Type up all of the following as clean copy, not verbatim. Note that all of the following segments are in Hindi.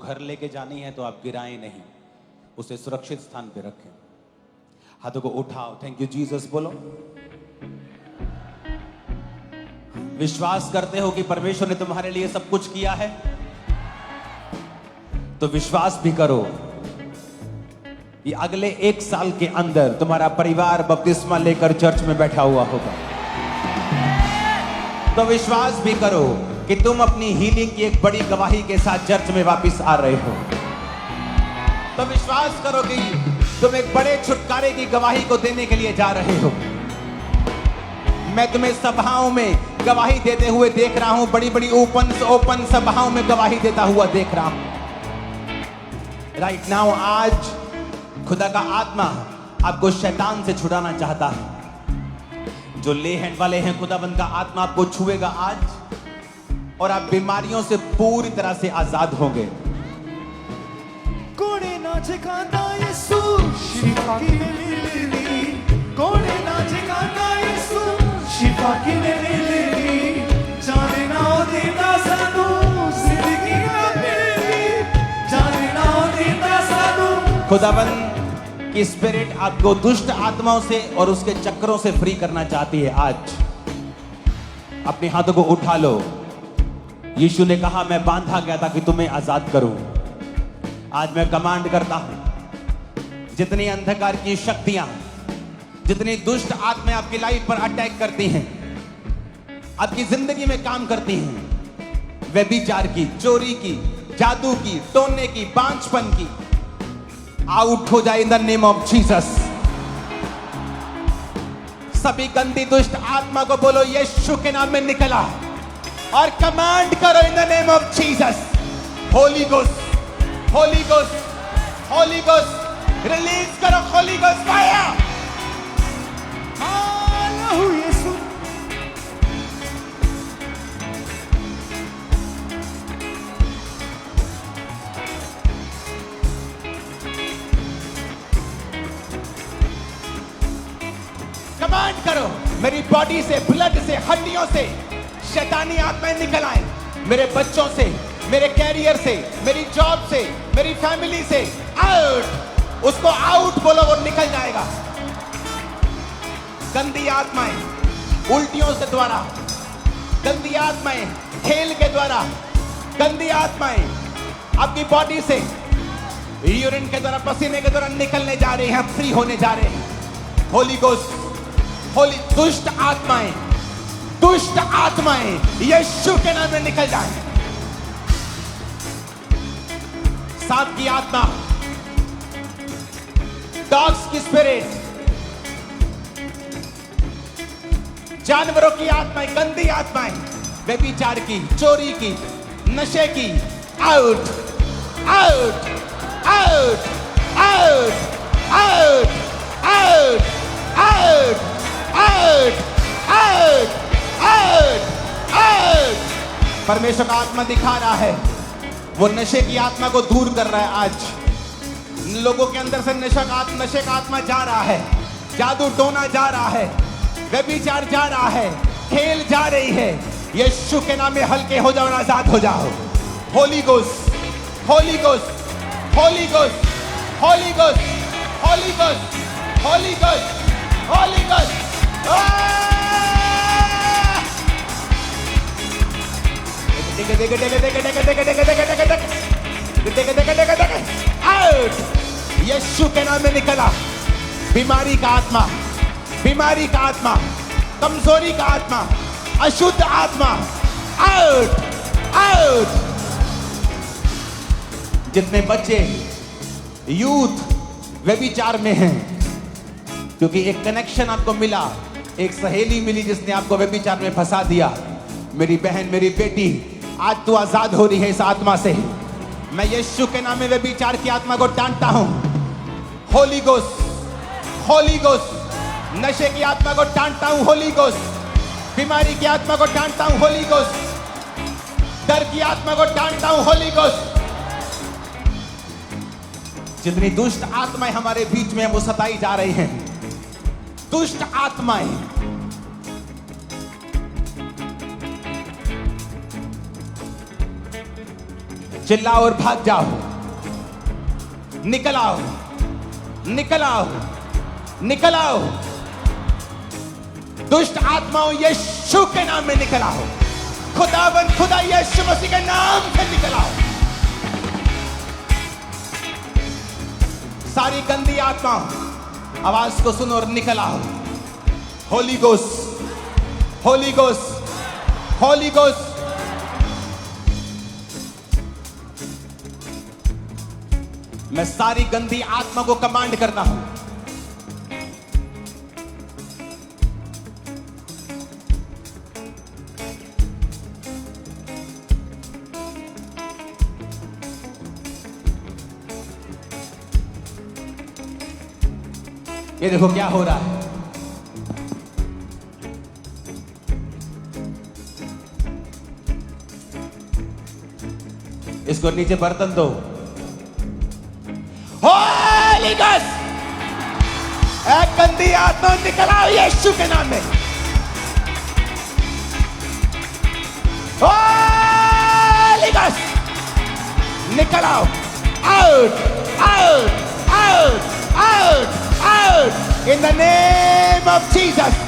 घर लेके जानी है तो आप गिराएं नहीं, उसे सुरक्षित स्थान पे रखें। हाथों को उठाओ, थैंक यू जीसस बोलो। विश्वास करते हो कि परमेश्वर ने तुम्हारे लिए सब कुछ किया है, तो विश्वास भी करो कि अगले 1 साल के अंदर तुम्हारा परिवार बपतिस्मा लेकर चर्च में बैठा हुआ होगा। तो विश्वास भी करो कि तुम अपनी हीलिंग की एक बड़ी गवाही के साथ चर्च में वापस आ रहे हो। तो विश्वास करो कि तुम एक बड़े छुटकारे की गवाही को देने के लिए जा रहे हो। मैं तुम्हें सभाओं में गवाही देते हुए देख रहा हूं, बड़ी बड़ी ओपन सभाओं में गवाही देता हुआ देख रहा हूं। राइट नाउ आज खुदा का आत्मा आपको शैतान से छुड़ाना चाहता है। जो ले हैंड वाले हैं, खुदाबंद का आत्मा आपको छुएगा आज, और आप बीमारियों से पूरी तरह से आजाद होंगे। कोड़े नाचे गाता यीशु शिफा की लेली, कोड़े नाचे गाता यीशु शिफा की लेली, जाने ना देता सानू जिंदगी ना मेरी, जाने ना देता सानू। खुदाबंद की स्पिरिट आपको दुष्ट आत्माओं से और उसके चक्रों से फ्री करना चाहती है। आज अपने हाथों को उठा लो। यीशु ने कहा मैं बांधा गया था कि तुम्हें आजाद करूं। आज मैं कमांड करता हूं, जितनी अंधकार की शक्तियां, जितनी दुष्ट आत्माएं आपकी लाइफ पर अटैक करती हैं, आपकी जिंदगी में काम करती हैं, व्यभिचार की, चोरी की, जादू की, टोने की, बांझपन की, आउट हो जाए in the name of Jesus. सभी गंदी दुष्ट आत्मा को बोलो यीशु के नाम में निकला, और कमांड करो in the name of Jesus. Holi ghost, holy ghost, holy ghost, release करो होली गोस्ट फायर। हालेलुया यीशु। कमांड करो मेरी बॉडी से, ब्लड से, हड्डियों से शैतानी आत्माएं निकल आए। मेरे बच्चों से, मेरे कैरियर से, मेरी जॉब से, मेरी फैमिली से आउट। उसको आउट बोलो, वो निकल जाएगा। गंदी आत्माएं उल्टियों के द्वारा, गंदी आत्माएं खेल के द्वारा, गंदी आत्माएं आपकी बॉडी से यूरिन के द्वारा, पसीने के द्वारा निकलने जा रहे हैं, फ्री होने जा रहे हैं। होली गोस्ट, होली दुष्ट आत्माएं, दुष्ट आत्माएं यीशु के नाम में निकल जाएं। सांप की आत्मा, डॉग्स की स्पिरिट, जानवरों की आत्माएं, गंदी आत्माएं, व्यभिचार की, चोरी की, नशे की, out, out, out, out, out, out, out, out, out, out, out. परमेश्वर का आत्मा दिखा रहा है, वो नशे की आत्मा को दूर कर रहा है। आज लोगों के अंदर से नशे का आत्मा जा रहा है, जादू टोना जा रहा है, व्यभिचार जा रहा है, खेल जा रही है। यीशु के नाम में हल्के हो जाओ, आजाद हो जाओ। Holy ghost, holy ghost, holy ghost, holy ghost, holy ghost, holy ghost, holy ghost. Out, यीशु के नाम में निकला। बीमारी का आत्मा, बीमारी का आत्मा, कमजोरी का आत्मा, अशुद्ध आत्मा, आउट, आउट। जितने बच्चे यूथ व्यभिचार में हैं, क्योंकि एक कनेक्शन आपको मिला, एक सहेली मिली जिसने आपको व्यभिचार में फंसा दिया। मेरी बहन, मेरी बेटी, आज तू आजाद हो रही है इस आत्मा से। मैं यीशु के नाम में व्यभिचार की आत्मा को डांटता हूं। होली गोस्ट, होली गोस्ट, नशे की आत्मा को डांटता हूं। होली गोस्ट, बीमारी की आत्मा को डांटता हूं। होली गोस्ट, डर की आत्मा को डांटता हूं। होली गोस्ट। जितनी दुष्ट आत्माएं हमारे बीच में वो सताई जा रही हैं, दुष्ट आत्माएं, चिल्लाओ और भाग जाओ, निकल आओ, निकल आओ, निकल आओ। दुष्ट आत्माओं यीशु के नाम में निकल आओ। खुदावन खुदा यीशु मसीह के नाम से निकल आओ। सारी गंदी आत्माओं आवाज को सुनो और निकल आओ। Holi ghost, holy ghost, holy ghost. मैं सारी गंदी आत्मा को कमांड करता हूं, ये देखो क्या हो रहा है। इसको नीचे बर्तन दो। होली गोस्ट, एक गंदी आत्मा निकल आओ यीशु के नाम में। होली गोस्ट, निकल आओ। Out, out, out, out, out in the name of Jesus.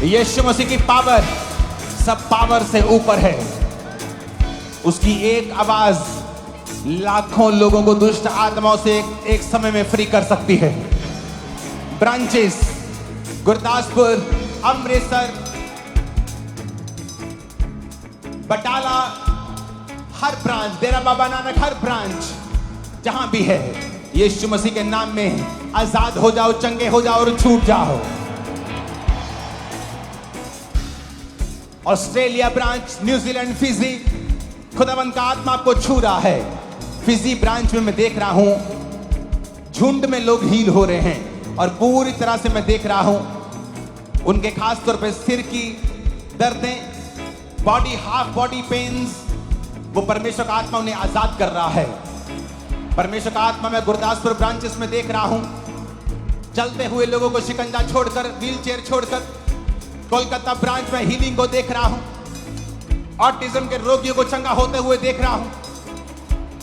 यीशु मसीह की पावर सब पावर से ऊपर है। उसकी एक आवाज लाखों लोगों को दुष्ट आत्माओं से एक समय में फ्री कर सकती है। ब्रांचेस गुरदासपुर, अमृतसर, बटाला, हर ब्रांच, डेरा बाबा नानक, हर ब्रांच जहां भी है, यीशु मसीह के नाम में आजाद हो जाओ, चंगे हो जाओ और छूट जाओ। ऑस्ट्रेलिया ब्रांच, न्यूजीलैंड, फिजी, खुदावंद का आत्मा आपको छू रहा है। फिजी ब्रांच में मैं देख रहा हूं झुंड में लोग हील हो रहे हैं और पूरी तरह से मैं देख रहा हूं उनके खास तौर पे सिर की दर्दें, बॉडी, हाफ बॉडी पेन्स, वो परमेश्वर का आत्मा उन्हें आजाद कर रहा है। परमेश्वर का आत्मा मैं गुरदासपुर ब्रांचेस में देख रहा हूं चलते हुए लोगों को शिकंजा छोड़कर, व्हील चेयर छोड़कर। कोलकाता ब्रांच में हीलिंग को देख रहा हूं, ऑटिज्म के रोगियों को चंगा होते हुए देख रहा हूं,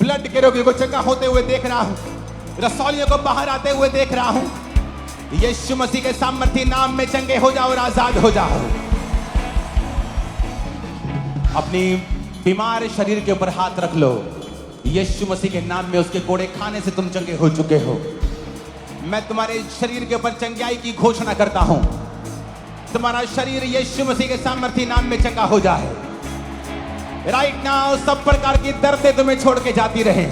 ब्लड के रोगियों को चंगा होते हुए देख रहा हूं, रसौलियों को बाहर आते हुए देख रहा हूं। यीशु मसीह के सामर्थी नाम में चंगे हो जाओ और आजाद हो जाओ। अपनी बीमार शरीर के ऊपर हाथ रख लो। यीशु मसीह के नाम में उसके कोड़े खाने से तुम चंगे हो चुके हो। मैं तुम्हारे शरीर के ऊपर चंगाई की घोषणा करता हूं। तुम्हारा शरीर यीशु मसीह के सामर्थी नाम में चंगा हो जाए। राइट नाउ सब प्रकार की दर्दें तुम्हें छोड़ के जाती रहे।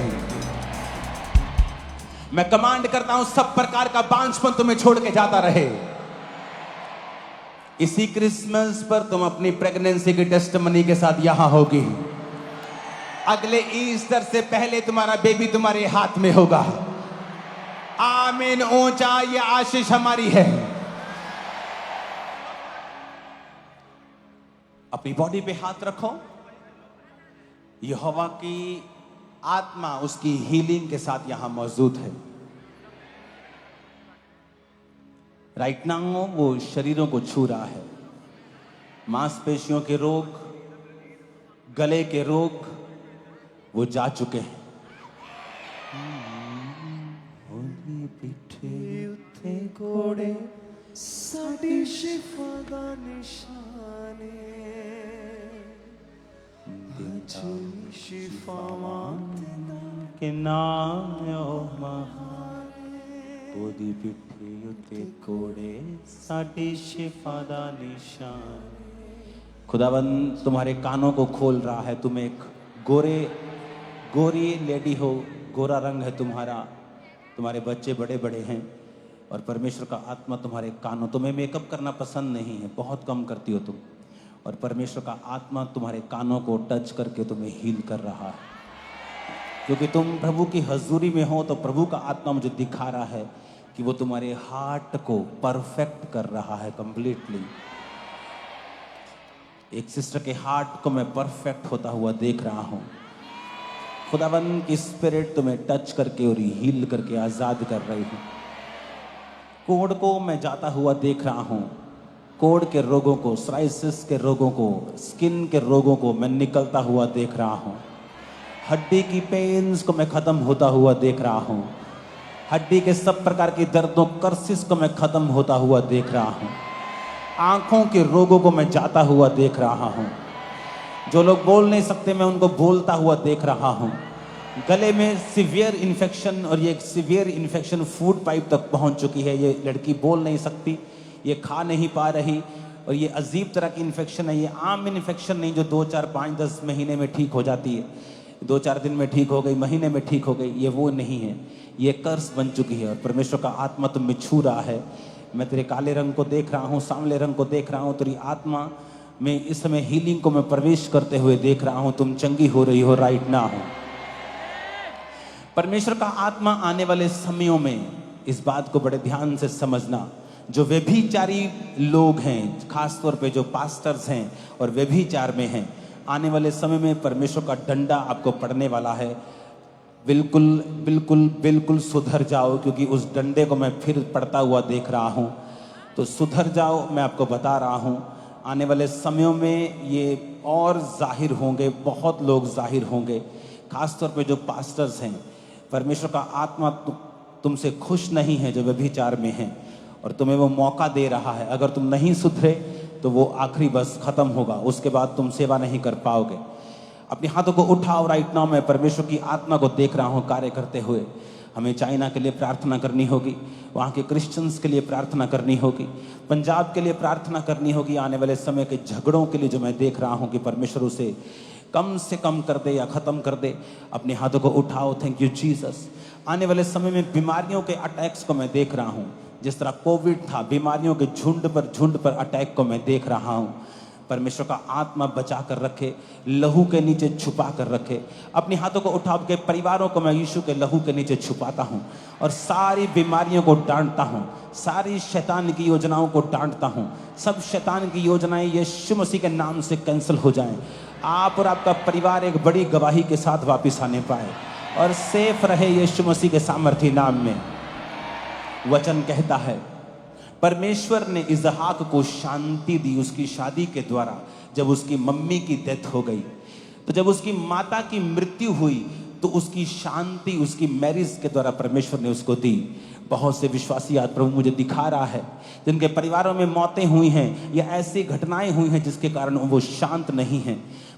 मैं कमांड करता हूं सब प्रकार का बांझपन तुम्हें छोड़ के जाता रहे। इसी क्रिसमस पर तुम अपनी प्रेगनेंसी की टेस्टिमनी के साथ यहां होगी। अगले ईस्टर से पहले तुम्हारा बेबी तुम्हारे हाथ में होगा। आमीन। ऊंचा ये आशीष हमारी है। अपनी बॉडी पे हाथ रखो। यहोवा की आत्मा उसकी हीलिंग के साथ यहां मौजूद है। राइट नाउ वो शरीरों को छू रहा है। मांसपेशियों के रोग, गले के रोग वो जा चुके हैं। पिठे उत्ते घोड़े साडी शिफा दा निशाने शिफावां के नाम ओ महाने ओदी पिठे उत्ते घोड़े साडी शिफा दा निशान। खुदावंद तुम्हारे कानों को खोल रहा है। तुम एक गोरी लेडी हो, गोरा रंग है तुम्हारा, तुम्हारे बच्चे बड़े बड़े हैं और परमेश्वर का आत्मा तुम्हारे कानों, तुम्हें मेकअप करना पसंद नहीं है, बहुत कम करती हो तुम, और परमेश्वर का आत्मा तुम्हारे कानों को टच करके तुम्हें हील कर रहा है। क्योंकि तुम प्रभु की हजूरी में हो तो प्रभु का आत्मा मुझे दिखा रहा है कि वो तुम्हारे हार्ट को परफेक्ट कर रहा है कंप्लीटली। एक सिस्टर के हार्ट को मैं परफेक्ट होता हुआ देख रहा हूं। खुदावंद की स्पिरिट तुम्हें टच करके और हील करके आजाद कर रही है। कोड को मैं जाता हुआ देख रहा हूं। कोढ़ के रोगों को, सोराइसिस के रोगों को, स्किन के रोगों को मैं निकलता हुआ देख रहा हूँ। हड्डी की पेन्स को मैं खत्म होता हुआ देख रहा हूँ। हड्डी के सब प्रकार की दर्दों, कर्सिस को मैं खत्म होता हुआ देख रहा हूँ। आंखों के रोगों को मैं जाता हुआ देख रहा हूँ। जो लोग बोल नहीं सकते मैं उनको बोलता हुआ देख रहा हूँ। गले में सीवियर इन्फेक्शन, और ये सीवियर इन्फेक्शन फूड पाइप तक पहुँच चुकी है। ये लड़की बोल नहीं सकती, ये खा नहीं पा रही, और ये अजीब तरह की इन्फेक्शन है। ये आम इन्फेक्शन नहीं जो 2, 4, 5, 10 महीने में ठीक हो जाती है, 2-4 दिन में ठीक हो गई, महीने में ठीक हो गई। ये वो नहीं है, ये कर्स बन चुकी है। और परमेश्वर का आत्मा तुम में छू रहा है। मैं तेरे काले रंग को देख रहा हूँ, सांवले रंग को देख रहा हूँ। तेरी आत्मा में इस समय हीलिंग को मैं प्रवेश करते हुए देख रहा हूँ। तुम चंगी हो रही हो राइट नाउ। परमेश्वर का आत्मा आने वाले समयों में, इस बात को बड़े ध्यान से समझना, जो व्यभिचारी लोग हैं, खासतौर पे जो पास्टर्स हैं और व्यभिचार में हैं, आने वाले समय में परमेश्वर का डंडा आपको पड़ने वाला है। बिल्कुल बिल्कुल बिल्कुल सुधर जाओ, क्योंकि उस डंडे को मैं फिर पड़ता हुआ देख रहा हूँ। तो सुधर जाओ, मैं आपको बता रहा हूँ। आने वाले समयों में ये और जाहिर होंगे, बहुत लोग जाहिर होंगे, खासतौर पे जो पास्टर्स हैं। परमेश्वर का आत्मा तुमसे खुश नहीं है जो व्यभिचार में हैं, और तुम्हें वो मौका दे रहा है। अगर तुम नहीं सुधरे तो वो आखिरी बस खत्म होगा, उसके बाद तुम सेवा नहीं कर पाओगे। अपने हाथों को उठाओ राइट नाउ। मैं परमेश्वर की आत्मा को देख रहा हूँ कार्य करते हुए। हमें चाइना के लिए प्रार्थना करनी होगी, वहाँ के क्रिश्चियंस के लिए प्रार्थना करनी होगी, पंजाब के लिए प्रार्थना करनी होगी। आने वाले समय के झगड़ों के लिए जो मैं देख रहा हूँ कि परमेश्वर उसे कम से कम कर दे या ख़त्म कर दे। अपने हाथों को उठाओ। Thank you Jesus. आने वाले समय में बीमारियों के अटैक्स को मैं देख रहा हूँ। जिस तरह कोविड था, बीमारियों के झुंड पर अटैक को मैं देख रहा हूँ। परमेश्वर का आत्मा बचा कर रखे, लहू के नीचे छुपा कर रखे। अपने हाथों को उठा के परिवारों को मैं यीशु के लहू के नीचे छुपाता हूँ और सारी बीमारियों को डांटता हूँ, सारी शैतान की योजनाओं को डांटता हूँ। सब शैतान की योजनाएं यीशु मसीह के नाम से कैंसिल हो जाएं। आप और आपका परिवार एक बड़ी गवाही के साथ वापस आने पाए और सेफ रहे यीशु मसीह के सामर्थी नाम में। वचन कहता है परमेश्वर ने इसहाक को शांति दी उसकी शादी के द्वारा। जब उसकी मम्मी की डेथ हो गई, तो जब उसकी माता की मृत्यु हुई, तो उसकी शांति उसकी मैरिज के द्वारा परमेश्वर ने उसको दी। बहुत से विश्वासी आज प्रभु मुझे दिखा रहा है जिनके परिवारों में मौतें हुई हैं या ऐसी घटनाएं हुई हैं जिसके कारण वो शांत नहीं हैं।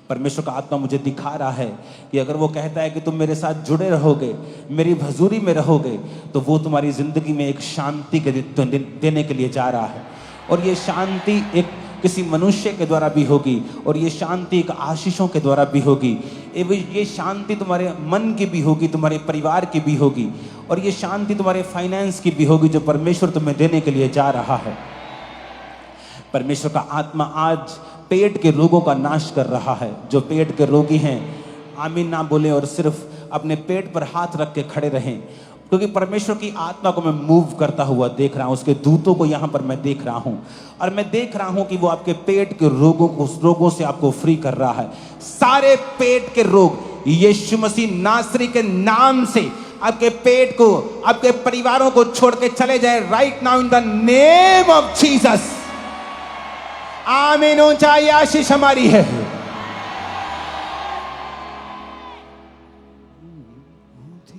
परमेश्वर का आत्मा मुझे दिखा रहा है कि अगर वो कहता है कि तुम मेरे साथ जुड़े रहोगे, मेरी हजूरी में रहोगे, तो वो तुम्हारी जिंदगी में एक शांति के देने के लिए जा रहा है। और ये शांति एक किसी मनुष्य के द्वारा भी होगी, और ये शांति एक आशीषों के द्वारा भी होगी। ये शांति तुम्हारे मन की भी होगी, तुम्हारे परिवार की भी होगी, और ये शांति तुम्हारे फाइनेंस की भी होगी जो परमेश्वर तुम्हें देने के लिए जा रहा है। परमेश्वर का आत्मा आज पेट के रोगों का नाश कर रहा है। जो पेट के रोगी हैं आमीन ना बोले और सिर्फ अपने पेट पर हाथ रख के खड़े रहें, क्योंकि परमेश्वर की आत्मा को मैं मूव करता हुआ देख रहा हूं। उसके दूतों को यहां पर मैं देख रहा हूं और मैं देख रहा हूं कि वो आपके पेट के रोगों से आपको फ्री कर रहा है। सारे पेट के रोग यीशु मसीह नासरी के नाम से आपके पेट को, आपके परिवारों को छोड़ के चले जाए right now in the name of Jesus. आमीन। ऊंचाई आशीष हमारी है।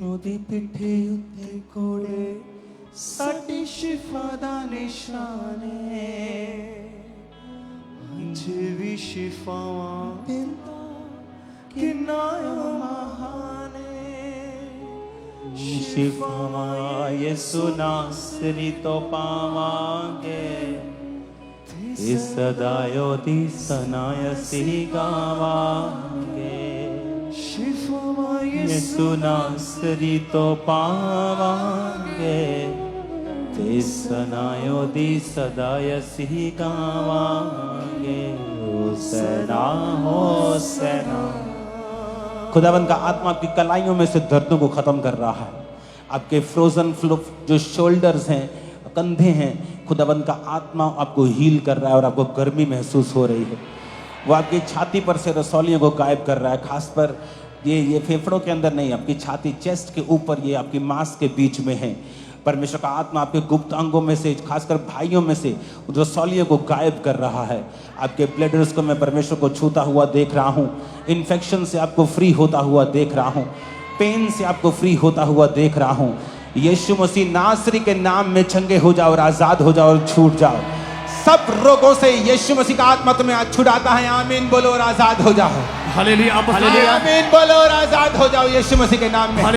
ਉਹਦੀ ਪਿੱਠੇ ਉੱਤੇ ਕੋੜੇ ਸਾਡੀ ਸ਼ਿਫਾ ਦਾ ਨਿਸ਼ਾਨ ਏ। ਅੱਜ ਵੀ ਸ਼ਿਫਾਵਾਂ ਦਿੰਦਾ ਕਿੰਨਾ ਮਹਾਨ ਏ। शिफा यीशु नासरी तो पावांगे, सदायो दी सनायसी गावांगे। शिफा यीशु नासरी तो पावांगे, सनायो दी सदायसी गावांगे। होसैना होसैना। खुदावंद का आत्मा आपकी कलाइयों में से दर्दों को खत्म कर रहा है। आपके फ्रोजन जो शोल्डर्स हैं, कंधे हैं, खुदावंद का आत्मा आपको हील कर रहा है और आपको गर्मी महसूस हो रही है। वो आपकी छाती पर से रसौलियों को गायब कर रहा है। खास पर ये फेफड़ों के अंदर नहीं, आपकी छाती चेस्ट के ऊपर, ये आपकी मांस के बीच में है। परमेश्वर का आत्मा आपके गुप्त अंगों में से, खासकर भाइयों में से रसौलियों को गायब कर रहा है। आपके ब्लडर्स को मैं परमेश्वर को छूता हुआ देख रहा हूँ। इन्फेक्शन से आपको फ्री होता हुआ देख रहा हूँ। पेन से आपको फ्री होता हुआ देख रहा हूँ। यीशु मसीह नासरी के नाम में चंगे हो जाओ और आजाद हो जाओ और छूट जाओ। सब रोगों से यीशु मसीह का आत्मा तुम्हें आज छुड़ाता है। आमीन बोलो और आजाद हो जाओ। हालेलुया। आमीन बोलो और आजाद हो जाओ यीशु मसीह के नाम में।